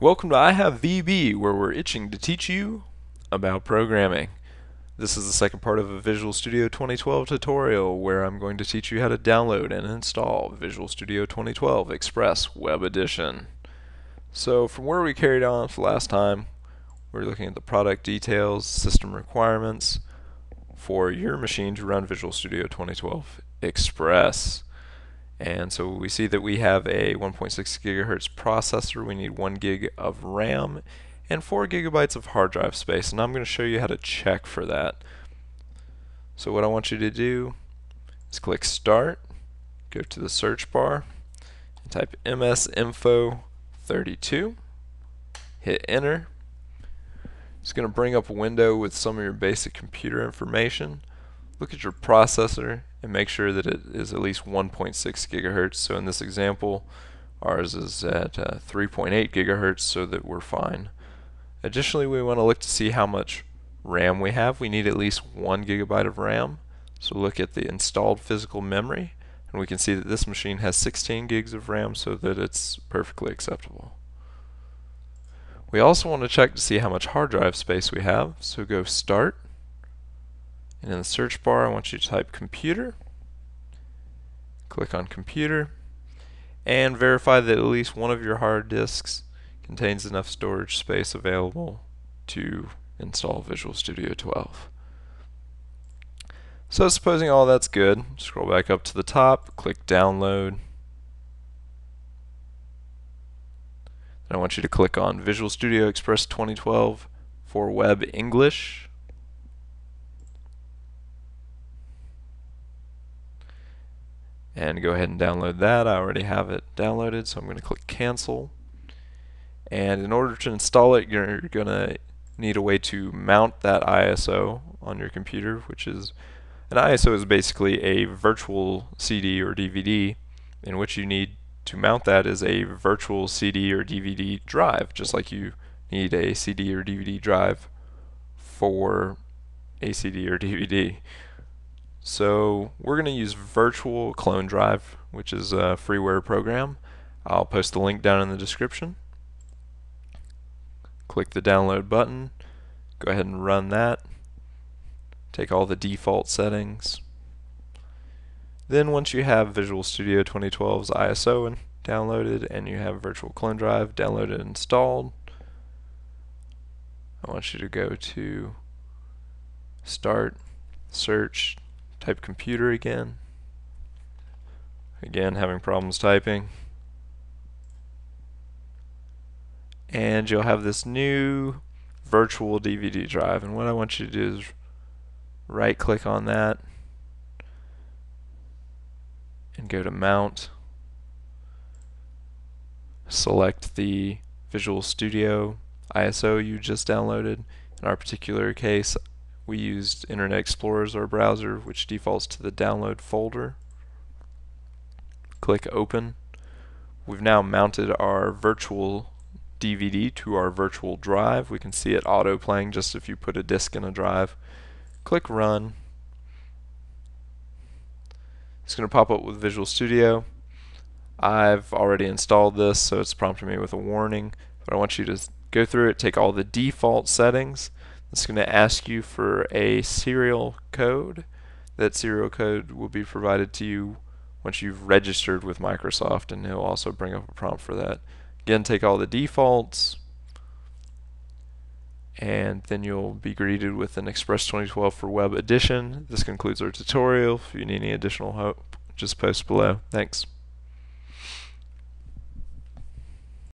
Welcome to I Have VB, where we're itching to teach you about programming. This is the second part of a Visual Studio 2012 tutorial where I'm going to teach you how to download and install Visual Studio 2012 Express Web Edition. So from where we carried on for last time, we're looking at the product details, system requirements for your machine to run Visual Studio 2012 Express. And so we see that we have a 1.6 gigahertz processor, we need 1 gig of RAM, and 4 gigabytes of hard drive space. And I'm going to show you how to check for that. So what I want you to do is click Start, go to the search bar, and type msinfo32, hit Enter. It's going to bring up a window with some of your basic computer information. Look at your processor and make sure that it is at least 1.6 gigahertz. So in this example, ours is at 3.8 gigahertz, so that we're fine. Additionally, we want to look to see how much RAM we have. We need at least 1 gigabyte of RAM. So look at the installed physical memory, and we can see that this machine has 16 gigs of RAM, so that it's perfectly acceptable. We also want to check to see how much hard drive space we have. So go Start, and in the search bar I want you to type computer, click on computer, and verify that at least one of your hard disks contains enough storage space available to install Visual Studio 12. So supposing all that's good, scroll back up to the top, click download. Then I want you to click on Visual Studio Express 2012 for Web English. And go ahead and download that. I already have it downloaded, so I'm going to click cancel. And in order to install it, you're going to need a way to mount that ISO on your computer, which is an ISO is basically a virtual CD or DVD, in which you need to mount that as a virtual CD or DVD drive, just like you need a CD or DVD drive for a CD or DVD. So we're going to use Virtual Clone Drive, which is a freeware program. I'll post the link down in the description. Click the download button, go ahead and run that. Take all the default settings. Then once you have Visual Studio 2012's ISO downloaded and you have Virtual Clone Drive downloaded and installed, I want you to go to Start, Search, type computer again. Again, having problems typing. And you'll have this new virtual DVD drive. And what I want you to do is right click on that and go to Mount. Select the Visual Studio ISO you just downloaded. In our particular case, we used Internet Explorer as our browser, which defaults to the download folder. Click Open. We've now mounted our virtual DVD to our virtual drive. We can see it auto playing just if you put a disk in a drive. Click Run. It's going to pop up with Visual Studio. I've already installed this, so it's prompting me with a warning, but I want you to go through it, take all the default settings. It's going to ask you for a serial code. That serial code will be provided to you once you've registered with Microsoft, and it'll also bring up a prompt for that. Again, take all the defaults, and then you'll be greeted with an Express 2012 for Web Edition. This concludes our tutorial. If you need any additional help, just post below. Thanks.